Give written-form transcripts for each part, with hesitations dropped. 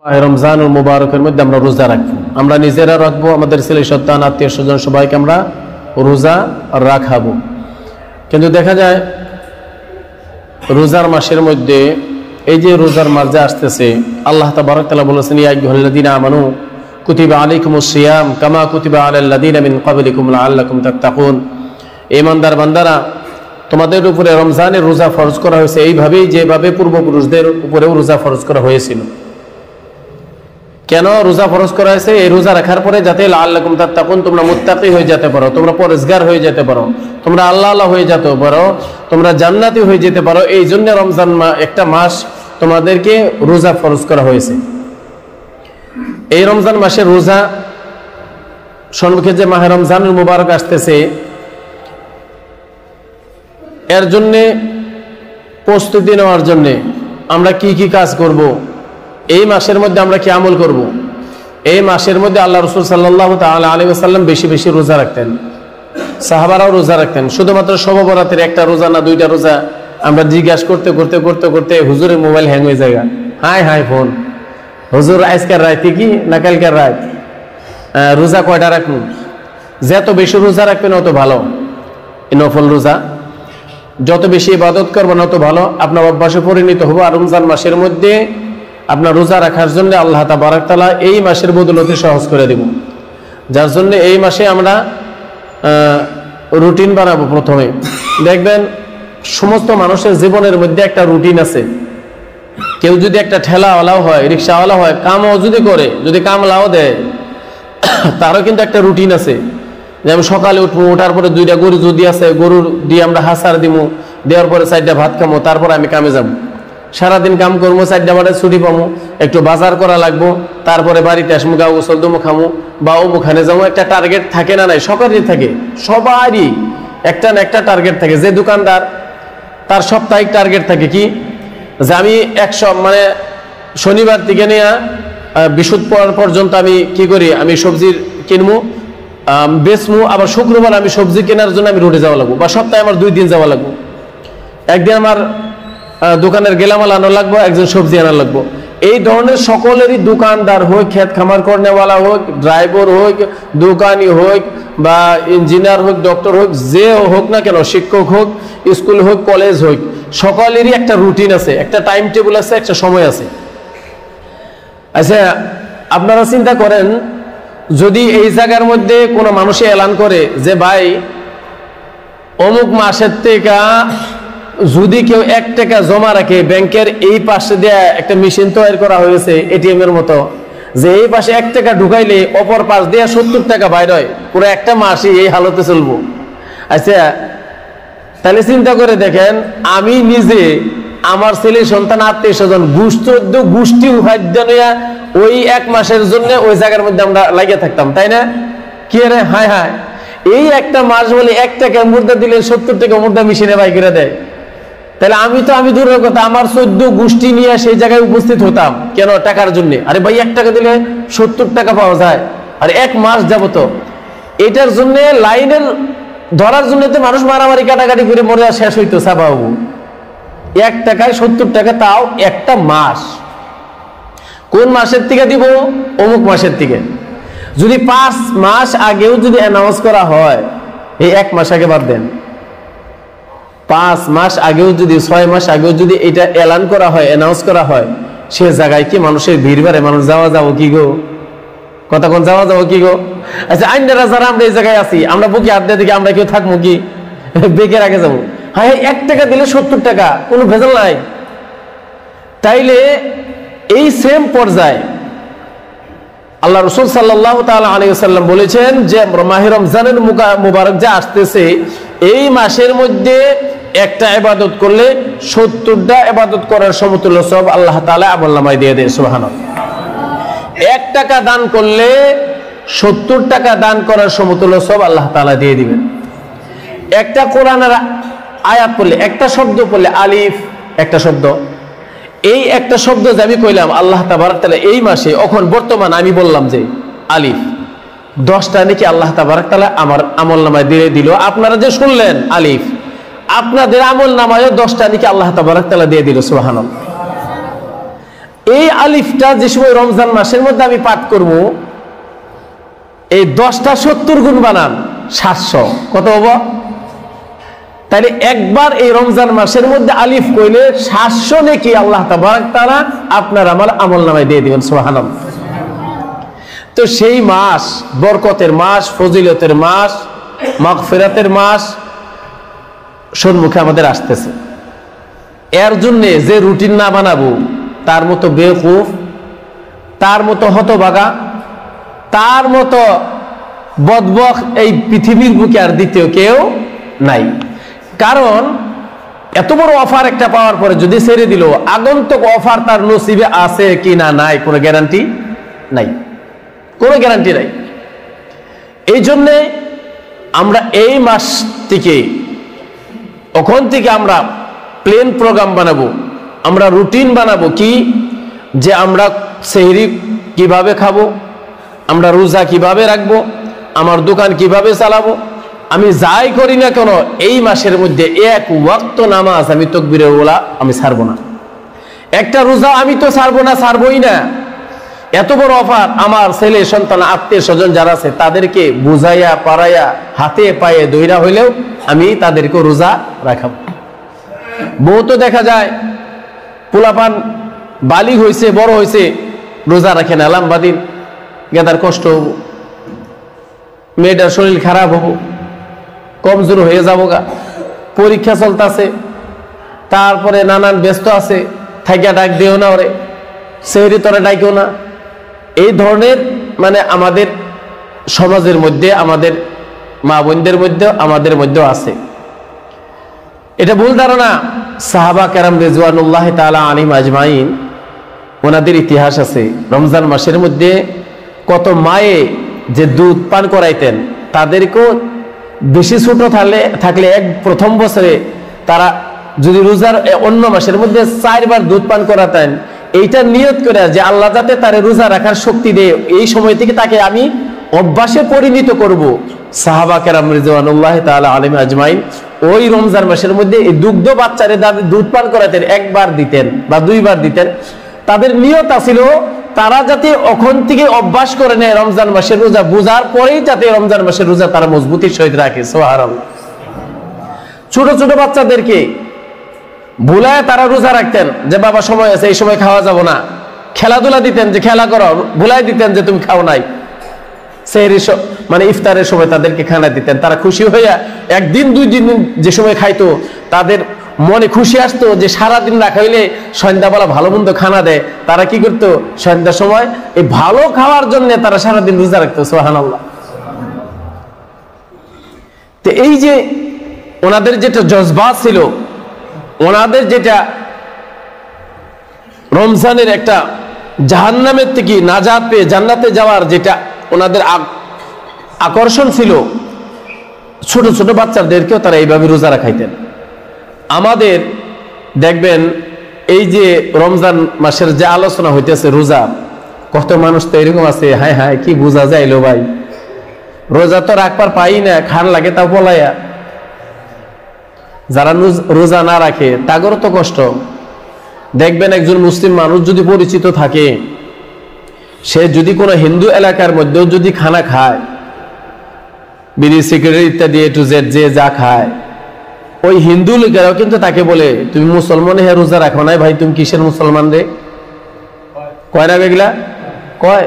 রমজানুল মুবারকের মধ্যে আমরা রোজা রাখবো, আমরা নিজেরা রাখবো, আমাদের ছেলে সন্তান আত্মীয় স্বজন সবাইকে আমরা রোজা রাখাবো। কিন্তু দেখা যায় রোজার মাসের মধ্যে এই যে রোজার মাস যে আসতেছে, আল্লাহ তাবারক তাআলা বলেছেন ইয়া আইয়ুহাল্লাযীনা আমানু কুতিবা আলাইকুমুস সিয়াম কামা কুতিবা আলাল লাযীনা মিন ক্বাবলিকুম লাআল্লাকুম তাত্তাকুন। ঈমানদার বান্দারা, তোমাদের উপরে রমজানের রোজা ফরজ করা হয়েছে এইভাবেই যেভাবে পূর্বপুরুষদের উপরেও রোজা ফরজ করা হয়েছিল। কেন রোজা ফরজ করা হয়েছে? এই রোজা রাখার পরে যাতে লাআল্লাকুম তাত্তাকুন, তোমরা মুত্তাকি হয়ে যেতে পারো, তোমরা পরেজগার হয়ে যেতে পারো, তোমরা আল্লাহ আল্লাহ হয়ে যেতে পারো, তোমরা জান্নাতি হয়ে যেতে পারো। এই জন্য রমজান একটা মাস তোমাদেরকে রোজা ফরজ করা হয়েছে। এই রমজান মাসের রোজা সম্মুখে যে মাহে রমজানুল মুবারক আসতেছে, এর জন্যে প্রস্তুতি নেওয়ার জন্যে আমরা কি কি কাজ করব, এই মাসের মধ্যে আমরা কি আমল করব। এই মাসের মধ্যে আল্লাহ রাসূল সাল্লাল্লাহু তাআলা আলাইহি ওয়াসাল্লাম বেশি বেশি রোজা রাখতেন, সাহাবারাও রোজা রাখতেন। শুধুমাত্র শবে বরাতের একটা রোজা না দুইটা রোজা, আমরা জিজ্ঞাসা করতে করতে করতে করতে হুজুরের মোবাইল হ্যাং হয়ে যায়। হাই হাই ফোন, হুজুর আজকের রাতে কি না কালকের রাত, রোজা কয়টা রাখুন। যত বেশি রোজা রাখবেন অত ভালো, নফল রোজা যত বেশি ইবাদত করবেন অত ভালো, আপনার অভ্যাসে পরিণত হবো। আর রমজান মাসের মধ্যে আপনার রোজা রাখার জন্য আল্লাহ তাবারক তাআলা এই মাসের বদৌলতে সহজ করে দেব। যার জন্য এই মাসে আমরা রুটিন বানাবো। প্রথমে দেখবেন সমস্ত মানুষের জীবনের মধ্যে একটা রুটিন আছে। কেউ যদি একটা ঠেলাওয়ালাও হয়, রিক্সাওয়ালা হয়, কামও যদি করে, যদি কামলাও দেয়, তারও কিন্তু একটা রুটিন আছে। যেমন সকালে উঠবো, ওঠার পরে দুইটা গরু যদি আছে, গরুর দিয়ে আমরা হাসার দিব, দেওয়ার পরে 4টা ভাত খামো, তারপর আমি কামে যাবো। সারাদিন কাম করবো, 4টা বারে ছুটি পাবো, একটু বাজার করা লাগবো, তারপরে বাড়িতে আসবো, গা গোসল দমো খামো বা অমুখানে যাবো। একটা টার্গেট থাকে না? নাই, সকালেই থাকে, সবারই একটা না একটা টার্গেট থাকে। যে দোকানদার, তার সাপ্তাহিক টার্গেট থাকে কি, যে আমি শনিবার থেকে নিয়ে বৃহস্পতিবার পর্যন্ত আমি কি করি, আমি সবজি কিনবো, বেচমু, আবার শুক্রবার আমি সবজি কেনার জন্য আমি রোডে যাওয়া লাগবো, বা সপ্তাহে আমার 2 দিন যাওয়া লাগবো। একদিন আমার দোকানের গেলামাল আনা লাগবো, একজন সবজি আনা লাগবো। এই ধরনের সকলেরই, দোকানদার হোক, ক্ষেত খামার করনেওয়ালা হোক, ড্রাইভার হোক, দোকানি হোক, বা ইঞ্জিনিয়ার হোক, ডক্টর হোক, যে হোক না কেন, শিক্ষক হোক, স্কুল হোক, কলেজ হোক, সকলেরই একটা রুটিন আছে, একটা টাইম টেবিল আছে, একটা সময় আছে। আচ্ছা, আপনারা চিন্তা করেন, যদি এই জায়গার মধ্যে কোনো মানুষে এলান করে যে ভাই অমুক মাসের থেকে যদি কেউ 1 টাকা জমা রাখে, ব্যাংকের এই পাশে দেয়া একটা মেশিন তৈরি করা হয়েছে এটিএম এর মতো, যে এই পাশে 1 টাকা ঢুকাইলে অপর পাশ দিয়ে 70 টাকা বাইর হয়, পুরো একটা মাসই এই হালতে চলবো। আচ্ছা, তাহলে চিন্তা করে দেখেন, আমি নিজে, আমার ছেলে সন্তান আত্মীয় স্বজন গোষ্ঠী খাদ্য নিয়ে ওই 1 মাসের জন্য ওই জায়গার মধ্যে আমরা লাগিয়ে থাকতাম, তাই না? কি রে, হায় হায়, এই একটা মাস বলে 1 টাকা মুদ্রা দিলে 70 টাকা মুদ্রা মেশিনে বাই করে দেয়। তাহলে আমি দূরের কথা, আমার 14 গোষ্ঠী নিয়ে সেই জায়গায় উপস্থিত হতাম কেন? টাকার জন্য। আরে ভাই, 1 টাকা দিলে 70 টাকা পাওয়া যায়, আর 1 মাস যাব তো এটার জন্য লাইনের ধরার জন্য তো মানুষ মারামারি কাটাকাটি করে মরে শেষ হইতো। সাবাবু 1 টাকায় 70 টাকা, তাও একটা মাস। কোন মাসের থেকে দিব? অমুক মাসের থেকে। যদি 5 মাস আগেও যদি অ্যানাউন্স করা হয়, এই 1 মাস আগে বাদ দেন, 5 মাস আগেও যদি, 6 মাস আগেও যদি এটা এলান করা হয়, অ্যানাউন্স করা হয়, সে জায়গায় কি মানুষের ভিড় বাড়ে? মানুষ যাওয়া যাবো কি গো? কথা কোন যাওয়া যাবো কি গো? আচ্ছা, আইনরা যারা আমরা এই জায়গায় আছি, আমরা বুকি হাত দিয়ে দেখি আমরা কেউ থাকবো কি? বেকের আগে যাবো? হ্যাঁ, 1 টাকা দিলে 70 টাকা, কোনো ভেজাল নাই। তাইলে এই সেম পর্যায়ে আল্লাহ রাসূল সাল্লাল্লাহু তাআলা আলাইহি ওয়াসাল্লাম বলেছেন যে মাহে রমজানের মুবারক যে আসতেছে, এই মাসের মধ্যে একটা ইবাদত করলে 70টা ইবাদত করার সমতুল্য সওয়াব আল্লাহ তাআলা আমলনামায় দিয়ে দেয়। সুবহানাল্লাহ। 1 টাকা দান করলে 70 টাকা দান করার সমতুল্য সওয়াব আল্লাহ তাআলা দিয়ে দিবেন। একটা কোরআনের আয়াত পড়লে, একটা শব্দ পড়লে, আলিফ একটা শব্দ, এই একটা শব্দ যে আমি কইলাম আল্লাহ তাবারক তাআলা এই মাসে, এখন বর্তমান আমি বললাম যে আলিফ, 10টা নাকি আল্লাহ তাবারক তাআলা আমার আমলনামায় দিয়ে দিল। আপনারা যে শুনলেন আলিফ, আপনাদের আমলনামায়ও 10টা নাকি আল্লাহ তাবারক তাআলা দিয়ে দিল। সুবহানাল্লাহ। এই আলিফটা যে সময় রমজান মাসের মধ্যে আমি পাঠ করব, এই 10টা 70 গুণ বানান 700, কত হবো? তাইলে একবার এই রমজান মাসের মধ্যে আলিফ কইলে 700 নেকি আল্লাহ তাবারক তাআলা আপনার আমার আমল নামায় দিয়ে দিবেন। সুবহানাল্লাহ। তো সেই মাস বরকতের মাস, ফজিলতের মাস, মাগফিরাতের মাস সম্মুখে আমাদের আসতেছে। এর জন্য যে রুটিন না বানাবো তার মতো বেওকুফ, তার মতো হতভাগা, তার মতো বদবখ এই পৃথিবীর বুকে আর দ্বিতীয় কেউ নাই। কারণ এত বড় অফার একটা পাওয়ার পরে যদি ছেড়ে দিল, আগন্তুক অফার তার নসিবে আছে কি না নাই কোনো গ্যারান্টি নাই, কোনো গ্যারান্টি নাই। এই জন্যে আমরা এই মাসটিকে ওখান থেকে আমরা প্লেন প্রোগ্রাম বানাবো, আমরা রুটিন বানাবো কি, যে আমরা সেহরি কিভাবে খাবো, আমরা রোজা কিভাবে রাখবো, আমার দোকান কিভাবে চালাবো, আমি যাই করি না কেন এই মাসের মধ্যে এক ওয়াক্ত নামাজ আমি তাকবীরের ওলা আমি ছাড়বো না, একটা রোজা আমি তো ছাড়বোই না। এত বড় অফার, আমার ছেলে সন্তান আত্মীয় স্বজন যারা আছে তাদেরকে বুঝাইয়া পারাইয়া হাতে পায়ে দইরা হইলেও আমি তাদেরকে রোজা রাখাবো। বউ তো দেখা যায় পোলাপান বালিগ হয়েছে, বড় হয়েছে, রোজা রাখে না, লম্বা দিন গেদার কষ্ট হবো, মেয়েটার শরীর খারাপ হবো, কমজোর হয়ে যাবো গা, পরীক্ষা চলতেছে, তারপরে নানান ব্যস্ত আছে, থাকিয়া ডাক দিও না, ওরে সেহরি তোরা ডাকিও না। এই ধরনের মানে আমাদের সমাজের মধ্যে, আমাদের মা বোনদের মধ্যে, আমাদের মধ্যেও আছে। এটা ভুল ধারণা। সাহাবা কেরাম রিজওয়ানুল্লাহ তাআলা আলাইহিম আজমাইন, ওনাদের ইতিহাস আছে। রমজান মাসের মধ্যে কত মায়ে যে দুধ পান করাইতেন, তাদেরকেও বেশি ছোট থাকলে প্রথম বছরে তারা যদি রোজার অন্য মাসের মধ্যে 4 বার দুধ পান করাতেন, এইটা নিয়ত করে যে আল্লাহ যাতে তারে রোজা রাখার শক্তি দেয়, এই সময় থেকে তাকে আমি অভ্যাসে পরিণত করব। সাহাবা কেরাম রিজওয়ানুল্লাহ তাআলা আলাইহিম আজমাইন ওই রমজান মাসের মধ্যে এই দুগ্ধ বাচ্চারে দুধ পান করাতেন, 1 বার দিতেন বা 2 বার দিতেন। তাদের নিয়ত ছিল তারা যাতে ওখান থেকে অভ্যাস করে নেয় রমজান মাসের রোজা, বুঝার পরেই যাতে রমজান মাসের রোজা তারা মজবুতির সহিত রাখে। সুবহানাল্লাহ। ছোট ছোট বাচ্চাদেরকে ভুলায় তারা রোজা রাখতেন, যে বাবা সময় আছে, এই সময় খাওয়া যাব না। খেলাধুলা দিতেন, যে খেলা করো, ভুলাই দিতেন যে তুমি খাও নাই। সেহরি মানে ইফতারের সময় তাদেরকে খানা দিতেন, তারা খুশি হইয়া 1 দিন 2 দিন যে সময় খাইতো, তাদের মনে খুশি আসতো যে সারাদিন রাখা হইলে সন্ধ্যাবেলা ভালো মন্দ খানা দেয়। তারা কি করতো, সন্ধ্যার সময় এই ভালো খাওয়ার জন্য তারা সারাদিন রোজা রাখতো। সুবহানাল্লাহ। তো এই যে ওনাদের যেটা জজবা ছিল, ওনাদের যেটা রমজানের একটা জাহান্নামের থেকে নাজাত পেয়ে জান্নাতে যাওয়ার যেটা ওনাদের আকর্ষণ ছিল, ছোট ছোট বাচ্চাদেরকেও তারা এইভাবে রোজা রাখাইতেন। আমাদের দেখবেন এই যে রমজান মাসের যে আলোচনা হইতেছে রোজা, কত মানুষ তো এরকম আছে, হায় হায় কি বোঝা যাইলো ভাই, রোজা তো রাখবার পাই না, খান লাগে তাও বলাইয়া। যারা রোজা না রাখে তাগরও তো কষ্ট। দেখবেন একজন মুসলিম মানুষ যদি পরিচিত থাকে, সে যদি কোনো হিন্দু এলাকার মধ্যেও যদি খানা খায়, বিড়ি সিগারেট ইত্যাদি A to Z যে যা খায়, ওই হিন্দু লোকেরাও কিন্তু তাকে বলে তুমি মুসলমান হে, রোজা রাখো নাই ভাই, তুমি কিসের মুসলমান রে, কয় না বেগলা কয়।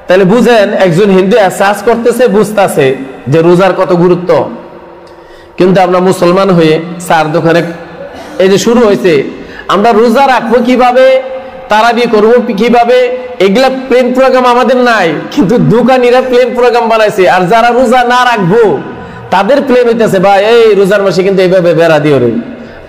তাহলে বুঝেন একজন হিন্দু এহসাস করতেছে, বুঝতেছে যে রোজার কত গুরুত্ব। কিন্তু আমরা মুসলমান হয়ে 4 দোকানে এই যে শুরু হয়েছে, আমরা রোজা রাখবো কিভাবে, তারাবি করবো কিভাবে, এগুলা প্লেন প্রোগ্রাম আমাদের নাই, কিন্তু দোকানিরা প্লেন প্রোগ্রাম বানাইছে। আর যারা রোজা না রাখবো তাদের প্লেন হইতেছে ভাই এই রোজার মাসে কিন্তু এইভাবে বেড়া দিও রে।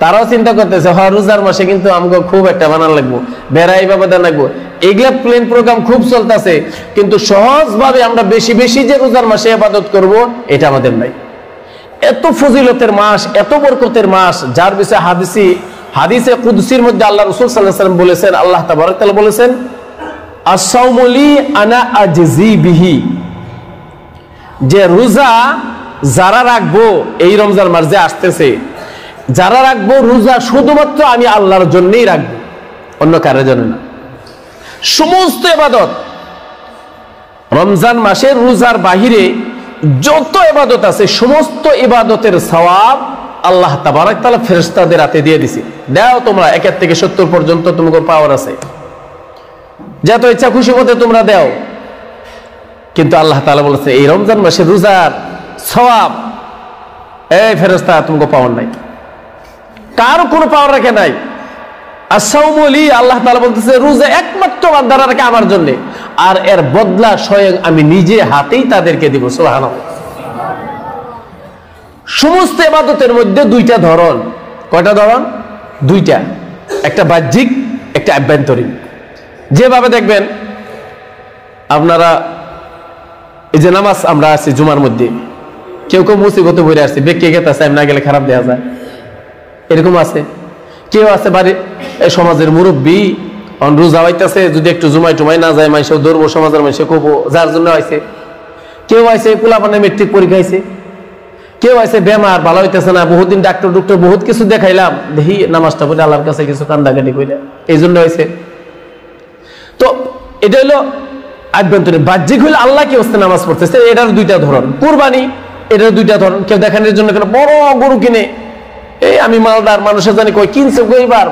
তারাও চিন্তা করতেছে হ্যাঁ রোজার মাসে কিন্তু আমাকে খুব একটা বানান লাগবো, বেড়া এইভাবে দেন লাগবো। এগুলা প্লেন প্রোগ্রাম খুব চলতেছে, কিন্তু সহজভাবে আমরা বেশি বেশি যে রোজার মাসে ইবাদত করব, এটা আমাদের নাই। এত ফজিলতের মাস, এত বরকতের মাস, যার বিষয়ে হাদিসে কুদসির মধ্যে আল্লাহ রাসূল সাল্লাল্লাহু আলাইহি ওয়াসাল্লাম বলেছেন, আল্লাহ তাবারক তাআলা বলেছেন, আস-সাওমু লি আনা আজজি বিহি, যে রোজা যারা রাখবো এই রমজান মাস যে আসতেছে, যারা রাখবো রোজা শুধুমাত্র আমি আল্লাহর জন্যই রাখবো, অন্য কারোর জন্য না। সমস্ত ইবাদত, রমজান মাসের রোজার বাহিরে যত ইবাদত আছে সমস্ত ইবাদতের সওয়াব আল্লাহ তাবারক তাআলা ফেরেশতাদের হাতে দিয়ে দিছে। দাও তোমরা 1 থেকে 70 পর্যন্ত তোমাদের পাওয়ার আছে, যত ইচ্ছা খুশি মতে তোমরা দাও। কিন্তু আল্লাহ তাআলা বলেছে এই রমজান মাসের রোজার সওয়াব এই ফেরেশতা তোমাকে পাওয়ার নাই, কারো কোনো পাওয়ার রাখে নাই। আসাউমুলি আল্লাহ তাআলা বলতেছে রোজা একমাত্র বান্দারা রাখে আমার জন্য, আর এর বদলা স্বয়ং আমি নিজে হাতেই তাদেরকে দিব। সুবহানাল্লাহ। সমস্ত ইবাদতের মধ্যে দুইটা ধরন। কয়টা ধরন? দুইটা, একটা বাহ্যিক, একটা আভ্যন্তরীণ। যেভাবে দেখবেন আপনারা এই যে নামাজ আমরা আছি জুমার মধ্যে, কেউ কেউ মুসিবতে ভরে আসছে, বেঁকে গেতে আছে, না গেলে খারাপ দেওয়া যায়, এরকম আছে। কেউ আছে বাড়ি সমাজের মুরব্বী রোজা হইতেছে, যদি একটু জুমাই টুমাই না যায় মাইসেও ধরবো, সমাজের মাইসে কবো, যার জন্য হয়েছে। কেউ আছে পোলাপানে মেট্রিক পরীক্ষা হয়েছে, কেউ আছে বেমার, ভালো হইতেছে না, বহুদিন ডাক্তার ডক্টর বহুত কিছু দেখাইলাম, দেখি নামাজটা পড়ে আল্লাহর কাছে কিছু কান্দাকাটি করে, এই জন্য হয়েছে। তো এটা হলো আভ্যন্তরীণ। বাহ্যিক হইলে আল্লাহ কি হচ্ছে নামাজ পড়তেছে, এটার দুইটা ধরন। কুরবানি, এটার দুইটা ধরন। কেউ দেখানোর জন্য বড় গরু কিনে, এই আমি মালদার, মানুষের জানি কই কিনছে গইবার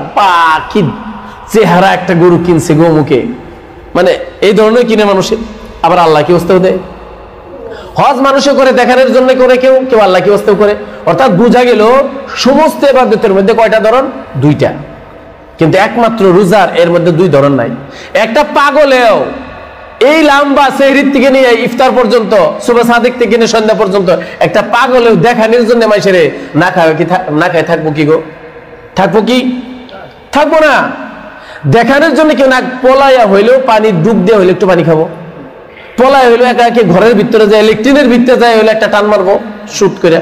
কি চেহারা একটা গরু কিনছে গোমুখে, মানে এই ধরনের কিনে মানুষে। আবার আল্লাহ কি হস্তেও দেয়। হজ মানুষে করে দেখানোর জন্য করে, কেউ কেউ আল্লাহ কি হস্তেও করে। অর্থাৎ বোঝা গেল সমস্ত ইবাদতের মধ্যে কয়টা ধরন? দুইটা। কিন্তু একমাত্র রোজার এর মধ্যে দুই ধরন নাই। একটা পাগলেও এই লম্বা সেহরির থেকে নিয়ে ইফতার পর্যন্ত, সুবহ সাদিক থেকে নিয়ে সন্ধ্যা পর্যন্ত একটা পাগলেও দেখানোর জন্য মাইসেরে না খাবে কি, না খায় থাকবো কি গো? থাকবো কি? থাকবো না। দেখানোর জন্য কেউ না পলাইয়া হইলেও পানি ডুব দিয়ে হইলে একটু পানি খাবো, পলায় হইলো একা একে ঘরের ভিতরে যায়, ইলেকট্রিনের ভিতরে যায় হইলে একটা টান মারবো শুট করে।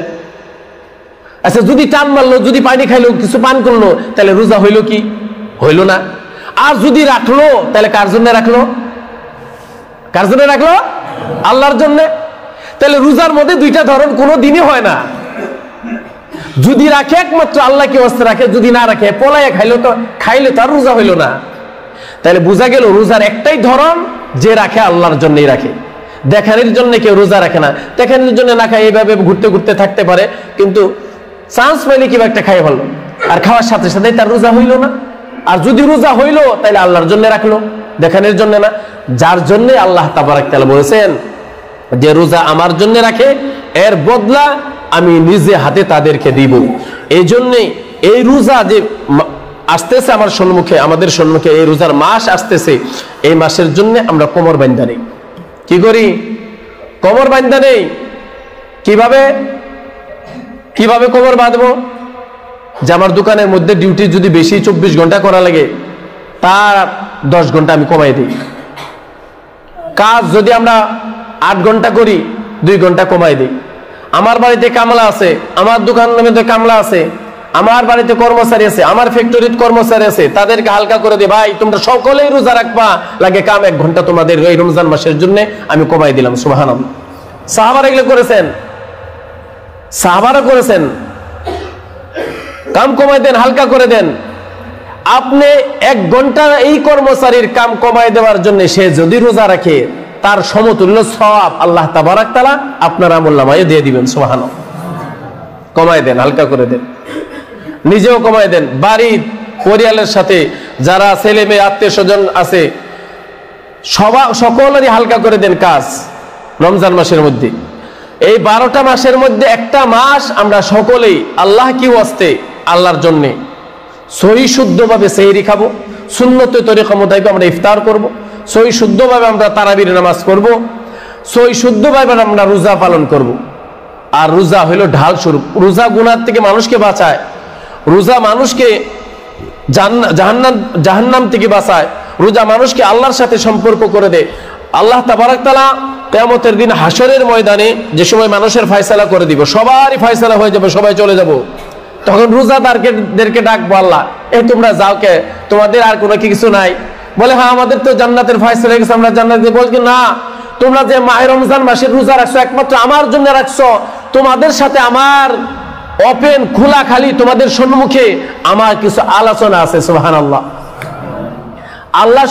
আচ্ছা যদি টান মারলো, যদি পানি খাইলো, কিছু পান করলো, তাহলে রোজা হইলো কি? হইলো না। আর যদি রাখলো, তাহলে কার জন্য রাখলো? কার জন্য রাখলো? আল্লাহর জন্য। তাহলে রোজার মধ্যে দুইটা ধরন কোনো দিনই হয় না। যদি রাখে একমাত্র আল্লাহকে ওয়াস্তে রাখে, যদি না রাখে পলাইয়া খাইলো, তো খাইলে তার রোজা হইলো না। তাহলে বোঝা গেল রোজার একটাই ধরন, যে রাখে আল্লাহর জন্যই রাখে। দেখানোর জন্য কেউ রোজা রাখে না, দেখানোর জন্য না খায়, এইভাবে ঘুরতে ঘুরতে থাকতে পারে, কিন্তু চান্স পাইলে কিবা একটা খাই হলো, আর খাওয়ার সাথে সাথে তার রোজা হইলো না। আর যদি রোজা হইলো, তাহলে আল্লাহর জন্য রাখলো, দেখানোর জন্য না। যার জন্য আল্লাহ তাবারক তাআলা বলেছেন যে রোজা আমার জন্য রাখে, এর বদলা আমি নিজে হাতে তাদেরকে দিব। এই জন্যই এই রোজা যে আসতেছে আমার সম্মুখে, আমাদের সম্মুখে এই রোজার মাস আসতেছে, এই মাসের জন্য আমরা কোমর বান্ধা নেই। কি করি? কোমর বান্ধা নেই। কিভাবে কিভাবে কোমর বাঁধবো? যে আমার দোকানের মধ্যে ডিউটি যদি বেশি 24 ঘন্টা করা লাগে, তার 10 ঘন্টা আমি কমাই দিই। কাজ যদি আমরা 8 ঘন্টা করি, 2 ঘন্টা কমাই দিই। আমার বাড়িতে কামলা আছে, আমার দোকানের মধ্যে কামলা আছে, আমার বাড়িতে কর্মচারী আছে, আমার ফ্যাক্টরিতে কর্মচারী আছে, তাদেরকে হালকা করে দিই। ভাই তোমরা সকলেই রোজা রাখবা, লাগে কাম 1 ঘন্টা তোমাদের এই রমজান মাসের জন্য আমি কমাই দিলাম। সুবহানাল্লাহ। সাহাবারা এগুলো করেছেন, সাহাবারা করেছেন, কাম কমাই দেন, হালকা করে দেন। আপনি 1 ঘন্টা এই কর্মচারীর কাম কমাই দেওয়ার জন্য সে যদি রোজা রাখে, তার সমতুল্য সওয়াব আল্লাহ তাবারক তাআলা আপনার আমলনামায় দিয়ে দিবেন। সুবহানাল্লাহ। কমাই দেন, হালকা করে দেন, নিজেও কমাই দেন। বাড়ির পরিবারের সাথে যারা ছেলে মেয়ে আত্মীয় স্বজন আছে, সকলেরই হালকা করে দেন কাজ রমজান মাসের মধ্যে। এই 12টা মাসের মধ্যে একটা মাস আমরা সকলেই আল্লাহ কি ওয়াস্তে, আল্লাহর জন্য সহি শুদ্ধভাবে সেহরি খাবো, সুন্নতে তরিকা মোতাবেক আমরা ইফতার করব, সহি শুদ্ধভাবে আমরা তারাবির নামাজ করব, সহি শুদ্ধভাবে আমরা রোজা পালন করব। আর রোজা হইল ঢাল স্বরূপ। রোজা গুনাহ থেকে মানুষকে বাঁচায়, রোজা মানুষকে জাহান্নাম থেকে বাঁচায়, রোজা মানুষকে আল্লাহর সাথে সম্পর্ক করে দেয়। আল্লাহ তাবারক তাআলা কিয়ামতের দিন হাসরের ময়দানে যে সময় মানুষের ফয়সালা করে দিব, সবারই ফয়সালা হয়ে যাবে, সবাই চলে যাব, তখন রোজাদারদেরকে ডাকবো, আল্লাহ এই তোমরা যাও কে, তোমাদের আর কোনো কিছু নাই? বলে হ্যাঁ আমাদের তো জান্নাতের ফয়সালা হয়ে গেছে, আমরা জান্নাতে। বলছি না, তোমরা যে মাহে রমজান মাসের রোজা রাখছো একমাত্র আমার জন্য রাখছো, তোমাদের সাথে আমার ওপেন খোলা খালি তোমাদের সম্মুখে আমার কিছু আলোচনা আছে। সুবহানাল্লাহ। আল্লাহ